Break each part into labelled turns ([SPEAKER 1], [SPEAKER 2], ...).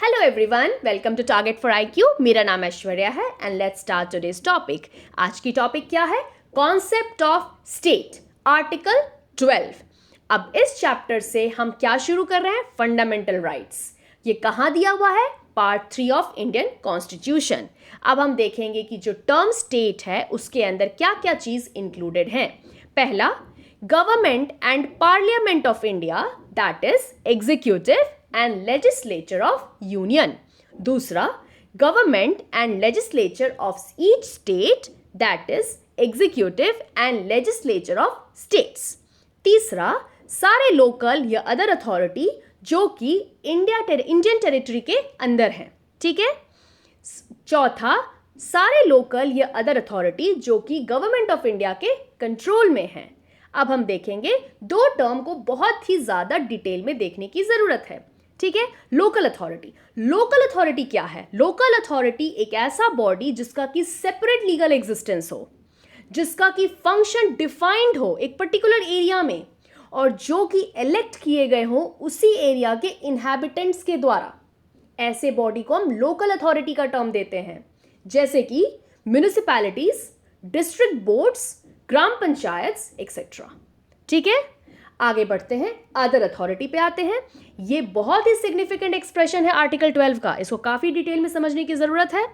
[SPEAKER 1] Hello everyone, welcome to target for IQ. मेरा नाम ऐश्वर्या है and let's start today's topic. आज की टॉपिक क्या है? Concept of state, article 12। अब इस चैप्टर से हम क्या शुरू कर रहे हैं? Fundamental rights. ये कहाँ दिया हुआ है? Part 3 of Indian constitution. अब हम देखेंगे कि जो टर्म स्टेट है उसके अंदर क्या क्या चीज इंक्लूडेड है। पहला, government and parliament of India, that is executive and legislature of union. दूसरा, government and legislature of each state, that is executive and legislature of states. तीसरा, सारे लोकल या अदर अथॉरिटी जो कि इंडियन टेरिटरी के अंदर हैं, ठीक है। चौथा, सारे लोकल या अदर अथॉरिटी जो कि गवर्नमेंट ऑफ इंडिया के कंट्रोल में हैं। अब हम देखेंगे दो टर्म को बहुत ही ज्यादा डिटेल में देखने की जरूरत है, ठीक है। लोकल अथॉरिटी, लोकल अथॉरिटी क्या है? लोकल अथॉरिटी एक ऐसा बॉडी जिसका कि सेपरेट लीगल एग्जिस्टेंस हो, जिसका कि फंक्शन डिफाइंड हो एक पर्टिकुलर एरिया में, और जो कि इलेक्ट किए गए हो उसी एरिया के इनहैबिटेंट्स के द्वारा। ऐसे बॉडी को हम लोकल अथॉरिटी का टर्म देते हैं, जैसे कि म्युनिसिपैलिटीज, डिस्ट्रिक्ट बोर्ड्स, ग्राम पंचायत एक्सेट्रा, ठीक है। आगे बढ़ते हैं, अदर अथॉरिटी पे आते हैं। ये बहुत ही सिग्निफिकेंट एक्सप्रेशन है आर्टिकल 12 का, इसको काफी डिटेल में समझने की जरूरत है,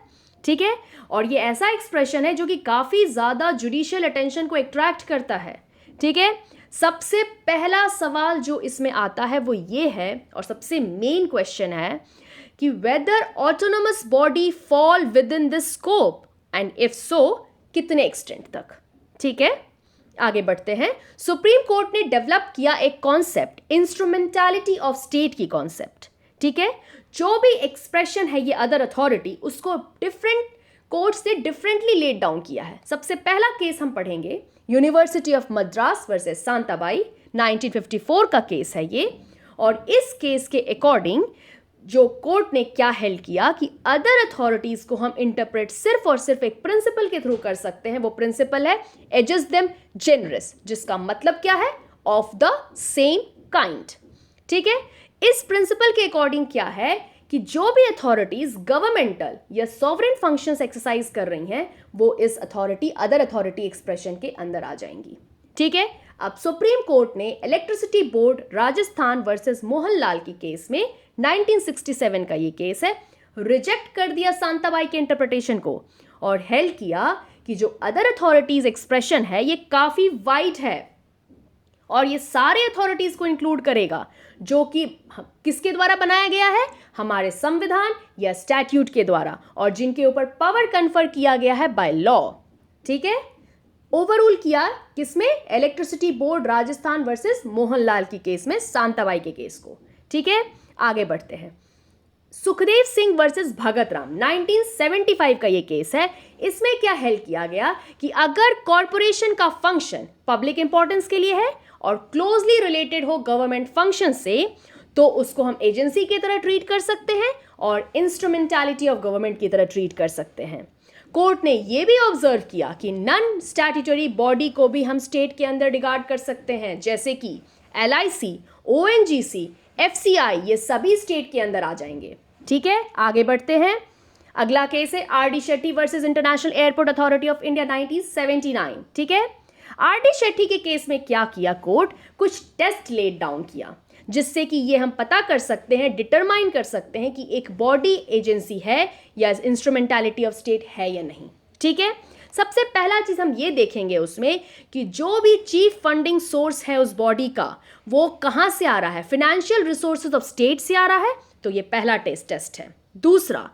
[SPEAKER 1] ठीक है। और ये ऐसा एक्सप्रेशन है जो कि काफी ज्यादा जुडिशियल अटेंशन को अट्रैक्ट करता है, ठीक है। सबसे पहला सवाल जो इसमें आता है वो ये है, और सबसे मेन क्वेश्चन है कि whether autonomous body fall within this scope and if so कितने एक्सटेंट तक, ठीक है। आगे बढ़ते हैं। सुप्रीम कोर्ट ने डेवलप किया एक कॉन्सेप्ट, इंस्ट्रूमेंटालिटी ऑफ स्टेट की कॉन्सेप्ट, ठीक है। जो भी एक्सप्रेशन है ये अदर अथॉरिटी, उसको डिफरेंट कोर्ट्स ने डिफरेंटली लेड डाउन किया है। सबसे पहला केस हम पढ़ेंगे, university of Madras versus Santabai, 1954 का केस है ये। और इस केस के अकॉर्डिंग जो कोर्ट ने क्या हेल्ड किया कि अदर अथॉरिटीज को हम इंटरप्रेट सिर्फ और सिर्फ एक प्रिंसिपल के थ्रू कर सकते हैं। वो प्रिंसिपल है एजस देम जेनरस, जिसका मतलब क्या है? ऑफ द सेम काइंड, ठीक है। इस प्रिंसिपल के अकॉर्डिंग क्या है कि जो भी अथॉरिटीज गवर्नमेंटल या सॉवरेन फंक्शंस एक्सरसाइज कर रही हैं वो इस अथॉरिटी, अदर अथॉरिटी एक्सप्रेशन के अंदर आ जाएंगी, ठीक है। अब सुप्रीम कोर्ट ने electricity board Rajasthan versus Mohanlal की केस में, 1967 का ये केस है, रिजेक्ट कर दिया सांताबाई के इंटरप्रिटेशन को और हेल्ड किया कि जो अदर अथॉरिटीज एक्सप्रेशन है ये काफी वाइड है और ये सारे अथॉरिटीज को इंक्लूड करेगा जो कि किसके द्वारा बनाया गया है? हमारे संविधान या स्टैट्यूट के द्वारा, और जिनके ऊपर पावर कन्फर किया गया है बाय लॉ, ठीक है। ओवररूल किया किसमें? Electricity board Rajasthan versus Mohanlal की केस में, सांताबाई के केस को, ठीक है। आगे बढ़ते हैं। सुखदेव सिंह वर्सेस भगत राम, 1975 का ये केस है। इसमें क्या हेल्ड किया गया कि अगर कॉरपोरेशन का फंक्शन पब्लिक इंपॉर्टेंस के लिए है और क्लोजली रिलेटेड हो गवर्नमेंट फंक्शन से, तो उसको हम एजेंसी की तरह ट्रीट कर सकते हैं और इंस्ट्रूमेंटालिटी ऑफ गवर्नमेंट की तरह ट्रीट कर सकते हैं। कोर्ट ने यह भी ऑब्जर्व किया कि नॉन स्टैट्यूटरी बॉडी को भी हम स्टेट के अंदर रिगार्ड कर सकते हैं, जैसे कि LIC, ONGC, FCI, ये सभी स्टेट के अंदर आ जाएंगे, ठीक है। आगे बढ़ते हैं। अगला केस है RD Shetty versus international airport authority of India, 1979, ठीक है। RD शेट्टी के केस में क्या किया कोर्ट? कुछ टेस्ट लेड डाउन किया जिससे कि ये हम पता कर सकते हैं, डिटरमाइन कर सकते हैं कि एक बॉडी एजेंसी है या इंस्ट्रूमेंटालिटी ऑफ स्टेट है या नहीं, ठीक है। सबसे पहला चीज हम ये देखेंगे उसमें कि जो भी चीफ फंडिंग सोर्स है उस बॉडी का, वो कहां से आ रहा है? फाइनेंशियल रिसोर्सेज ऑफ स्टेट से आ रहा है, तो ये पहला टेस्ट है। दूसरा,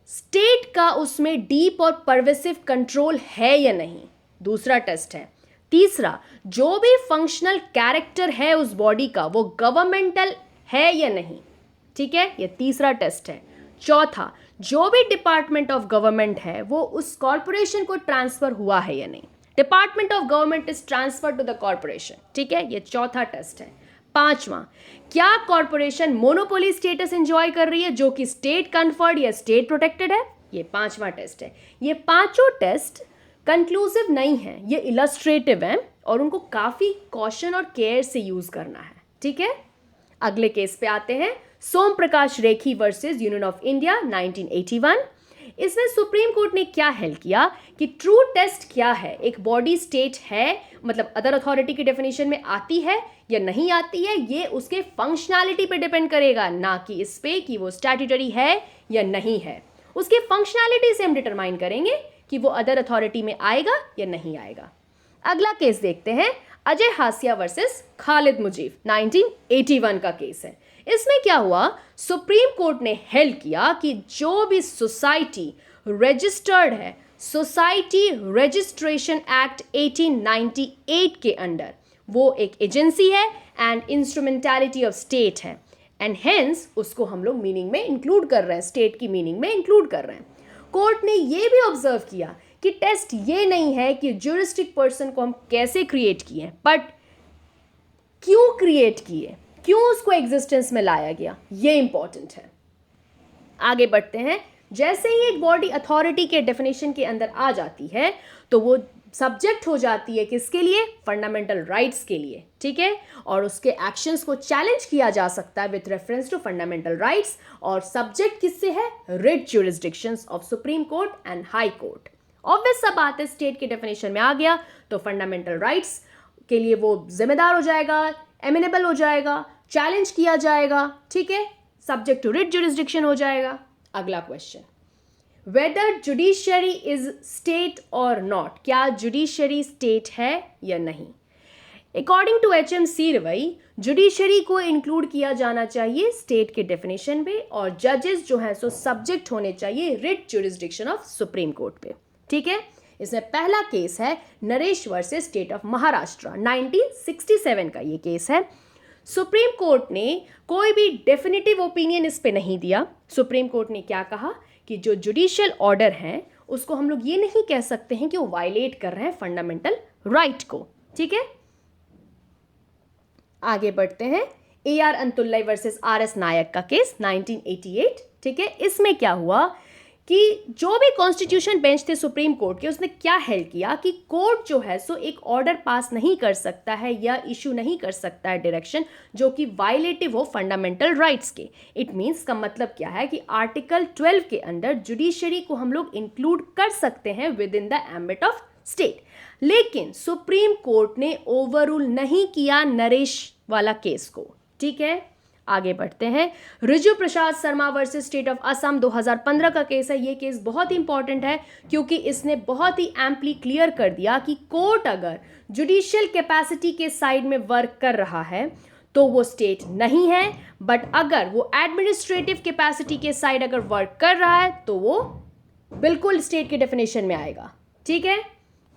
[SPEAKER 1] स्टेट का उसमें डीप और परवेसिव कंट्रोल है या नहीं, दूसरा टेस्ट है। तीसरा, जो भी फंक्शनल कैरेक्टर है उस बॉडी का वो गवर्नमेंटल है या नहीं, ठीक है, ये तीसरा टेस्ट है। चौथा, जो भी डिपार्टमेंट ऑफ गवर्नमेंट है वो उस कॉर्पोरेशन को ट्रांसफर हुआ है या नहीं, department of government is transfer to the corporation, ठीक है, ये चौथा टेस्ट है। पांचवा, क्या कॉर्पोरेशन मोनोपोली स्टेटस एंजॉय कर रही है जो कि स्टेट कन्फर्ड या स्टेट प्रोटेक्टेड है, ये पांचवा टेस्ट है। ये पांचों टेस्ट कंक्लूसिव नहीं है, ये इलस्ट्रेटिव है और उनको काफी कॉशन और केयर से यूज करना है, ठीक है। अगले केस पे आते हैं। सोम प्रकाश रेखी वर्सेस यूनियन ऑफ इंडिया 1981। इसमें सुप्रीम कोर्ट ने क्या हेल्ड किया कि ट्रू टेस्ट क्या है, एक बॉडी स्टेट है, मतलब अदर अथॉरिटी की डेफिनेशन में आती है या नहीं आती है, ये उसके फंक्शनैलिटी पे डिपेंड करेगा, ना कि इस पे कि वो स्टैट्यूटरी है या नहीं है। उसके फंक्शनैलिटी से हम डिटरमाइन करेंगे कि वो अदर अथॉरिटी में आएगा या नहीं आएगा। अगला केस देखते हैं, अजय हासिया वर्सेस खालिद मुजीब 1981 का केस है। इसमें क्या हुआ, सुप्रीम कोर्ट ने हेल्ड किया कि जो भी सोसाइटी रजिस्टर्ड है सोसाइटी रजिस्ट्रेशन एक्ट 1898 के अंडर, वो एक एजेंसी है एंड इंस्ट्रूमेंटैलिटी ऑफ स्टेट है, एंड हेंस उसको हम लोग मीनिंग में इंक्लूड कर रहे हैं, स्टेट की मीनिंग में इंक्लूड कर रहे हैं। कोर्ट ने ये भी ऑब्जर्व किया कि टेस्ट ये नहीं है कि ज्यूरिस्टिक पर्सन को हम कैसे क्रिएट किए, बट क्यों क्रिएट किए, क्यों उसको एग्जिस्टेंस में लाया गया, ये इंपॉर्टेंट है। आगे बढ़ते हैं। जैसे ही एक बॉडी अथॉरिटी के डेफिनेशन के अंदर आ जाती है तो वो सब्जेक्ट हो जाती है किसके लिए, फंडामेंटल राइट्स के लिए, ठीक है, और उसके एक्शंस को चैलेंज किया जा सकता है with reference to fundamental rights, और सब्जेक्ट किससे है, writ jurisdictions of supreme court and high court. Obvious सा बात है, स्टेट के डेफिनेशन में आ गया तो फंडामेंटल राइट्स के लिए वो जिम्मेदार हो जाएगा, एमिनेबल हो जाएगा, चैलेंज किया जाएगा, ठीक है, सब्जेक्ट टू रिट ज्यूरिसडिक्शन हो जाएगा। अगला question, whether judiciary is state और नॉट, क्या जुडिशरी स्टेट है या नहीं। According to H M Seervai, judiciary को इंक्लूड किया जाना चाहिए स्टेट के डेफिनेशन पे, और जजेस जो हैं सो सब्जेक्ट होने चाहिए writ jurisdiction of supreme court पे, ठीक है। इसमें पहला केस है Naresh versus state of Maharashtra 1967 का ये केस है। सुप्रीम कोर्ट ने कोई भी डेफिनेटिव ओपिनियन इस पे नहीं दिया। सुप्रीम कोर्ट ने क्या कहा कि जो जुडिशियल ऑर्डर हैं उसको हम लोग ये नहीं कह सकते हैं कि वो वायलेट कर रहे हैं फंडामेंटल राइट को, ठीक है। आगे बढ़ते हैं, A R Antulay versus R S Nayak का केस 1988, ठीक है। इसमें क्या हुआ कि जो भी कॉन्स्टिट्यूशन बेंच थे सुप्रीम कोर्ट के, उसने क्या हेल्ड किया कि कोर्ट जो है सो एक ऑर्डर पास नहीं कर सकता है या इशू नहीं कर सकता है डायरेक्शन जो कि वायलेटिव हो फंडामेंटल राइट्स के। इट मीन्स का मतलब क्या है कि आर्टिकल 12 के अंदर जुडिशरी को हम लोग इंक्लूड कर सकते हैं with in the ambit of state, लेकिन सुप्रीम कोर्ट ने ओवररूल नहीं किया नरेश वाला केस को, ठीक है। आगे बढ़ते हैं, Riju Prasad Sharma versus state of Assam 2015 का केस है। ये केस बहुत इंपॉर्टेंट है क्योंकि इसने बहुत ही एम्पली क्लियर कर दिया कि कोर्ट अगर जुडिशियल कैपेसिटी के साइड में वर्क कर रहा है तो वो स्टेट नहीं है, बट अगर वो एडमिनिस्ट्रेटिव कैपेसिटी के साइड अगर वर्क कर रहा है तो वो बिल्कुल स्टेट के डेफिनेशन में आएगा, ठीक है।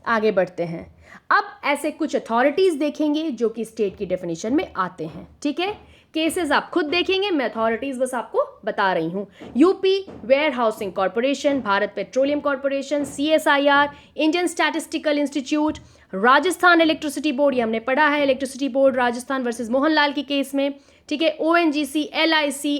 [SPEAKER 1] आगे बढ़ते हैं, अब ऐसे कुछ अथॉरिटीज देखेंगे जो कि स्टेट की डेफिनेशन में आते हैं, ठीक है। केसेस आप खुद देखेंगे, मैं अथॉरिटीज बस आपको बता रही हूँ। UP warehousing corporation, Bharat petroleum corporation, CSIR, Indian statistical institute, Rajasthan electricity board, ये हमने पढ़ा है, electricity board Rajasthan versus Mohanlal की केस में, ठीक है। ONGC, LIC,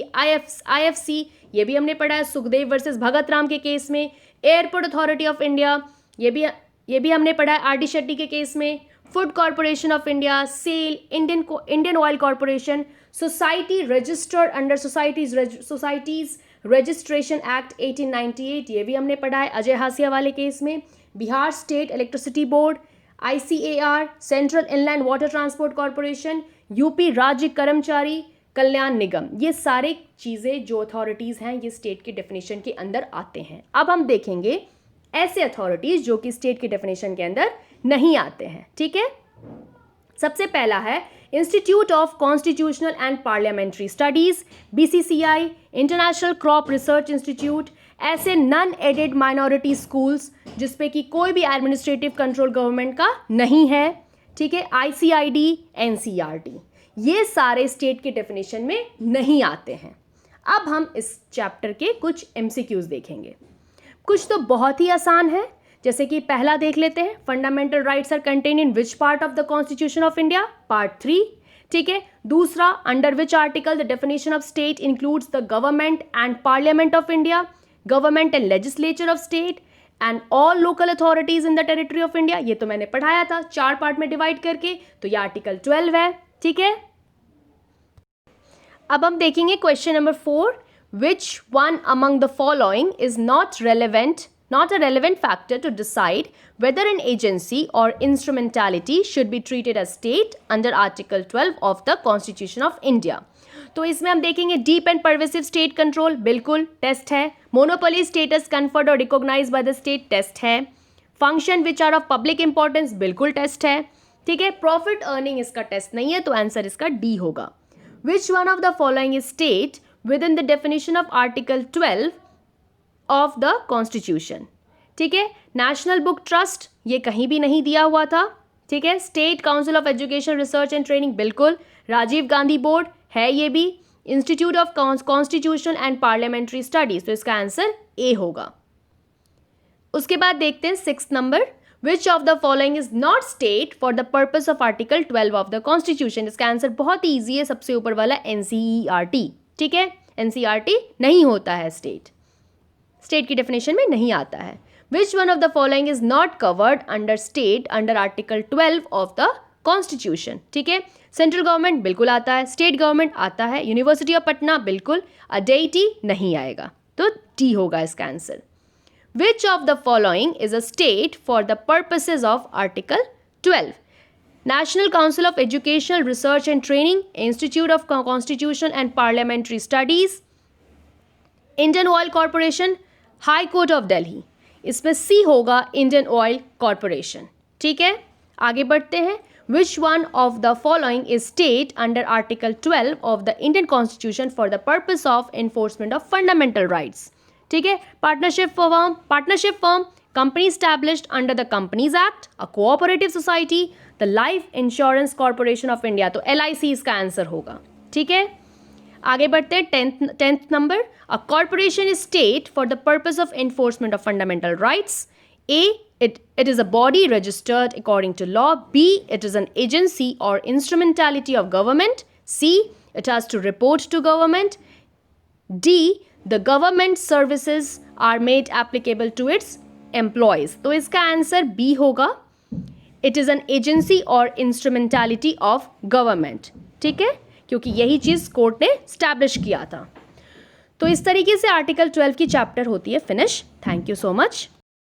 [SPEAKER 1] IFC, ये भी हमने पढ़ा है सुखदेव वर्सेस भगत राम के केस में। एयरपोर्ट अथॉरिटी ऑफ इंडिया, ये भी हमने पढ़ा है RD शेट्टी के केस में। Food corporation of India, SAIL, Indian oil corporation, society registered under societies registration act 1898, ये भी हमने पढ़ा है अजय हासिया वाले केस में। Bihar state electricity board, ICAR, central inland water transport corporation, UP राज्य कर्मचारी कल्याण निगम, ये सारे चीज़ें जो अथॉरिटीज़ हैं ये स्टेट के डेफिनेशन के अंदर आते हैं। अब हम देखेंगे ऐसे अथॉरिटीज़ जो कि स्टेट के डेफिनेशन के अंदर नहीं आते हैं, ठीक है। सबसे पहला है institute of constitutional and parliamentary studies, BCCI, international crop research institute, ऐसे नॉन एडेड माइनॉरिटी स्कूल्स जिसपे कि कोई भी एडमिनिस्ट्रेटिव कंट्रोल गवर्नमेंट का नहीं है, ठीक है। ICID, NCERT, ये सारे स्टेट के डेफिनेशन में नहीं आते हैं। अब हम इस चैप्टर के कुछ MCQs देखेंगे। कुछ तो बहुत ही आसान है, जैसे कि पहला देख लेते हैं, fundamental rights are contain in which part of the constitution of India, part 3, ठीक है। दूसरा, under which article the definition of state includes the government and parliament of India, government and legislature of state and all local authorities in the territory of India. ये तो मैंने पढ़ाया था 4 part में divide करके, तो ये आर्टिकल 12 है, ठीक है। अब हम देखेंगे question number 4, which one among the following is not a relevant factor to decide whether an agency or instrumentality should be treated as state under Article 12 of the Constitution of India. तो इसमें हम देखेंगे deep and pervasive state control, बिल्कुल test है. Monopoly status conferred और recognise by the state, test है. Function which are of public importance, बिल्कुल test है. ठीक है, प्रॉफिट अर्निंग इसका टेस्ट नहीं है, तो आंसर इसका डी होगा. Which one of the following is state with in the definition of article 12 of the constitution. ठीक है, नेशनल बुक ट्रस्ट ये कहीं भी नहीं दिया हुआ था. ठीक है, state council of education research and training, बिल्कुल. राजीव गांधी बोर्ड है ये भी. Institute of constitution and parliamentary studies, तो इसका आंसर ए होगा. उसके बाद देखते हैं 6 number, which of the following is not state for the purpose of article 12 of the constitution. इसका आंसर बहुत ही ईजी है, सबसे ऊपर वाला NCERT. ठीक है, NCERT नहीं होता है स्टेट की डेफिनेशन में नहीं आता है. Which one of the following is not covered under state under article 12 of the constitution. ठीक है, सेंट्रल गवर्नमेंट बिल्कुल आता है, स्टेट गवर्नमेंट आता है, यूनिवर्सिटी ऑफ पटना बिल्कुल, अडेटी नहीं आएगा, तो डी होगा इसका answer. Which of the following is a state for the purposes of article 12. National council of educational research and training, institute of constitution and parliamentary studies, Indian oil corporation, high court of Delhi. इसमें सी होगा Indian oil corporation. ठीक है, आगे बढ़ते हैं. Which one of the following is state under article 12 of the Indian constitution for the purpose of enforcement of fundamental rights. ठीक है, partnership firm, company established under the Companies Act, a cooperative society, the Life Insurance Corporation of India, तो LIC इसका answer होगा. ठीक है, आगे बढ़ते हैं 10th number. A corporation is state for the purpose of enforcement of fundamental rights. A, it is a body registered according to law. B, it is an agency or instrumentality of government. C, it has to report to government. D, the government services are made applicable to its employees. तो इसका answer B होगा. It is an agency or instrumentality of government. ठीक है, क्योंकि यही चीज़ court ने establish किया था. तो इस तरीके से आर्टिकल 12 की चैप्टर होती है finish. Thank you so much.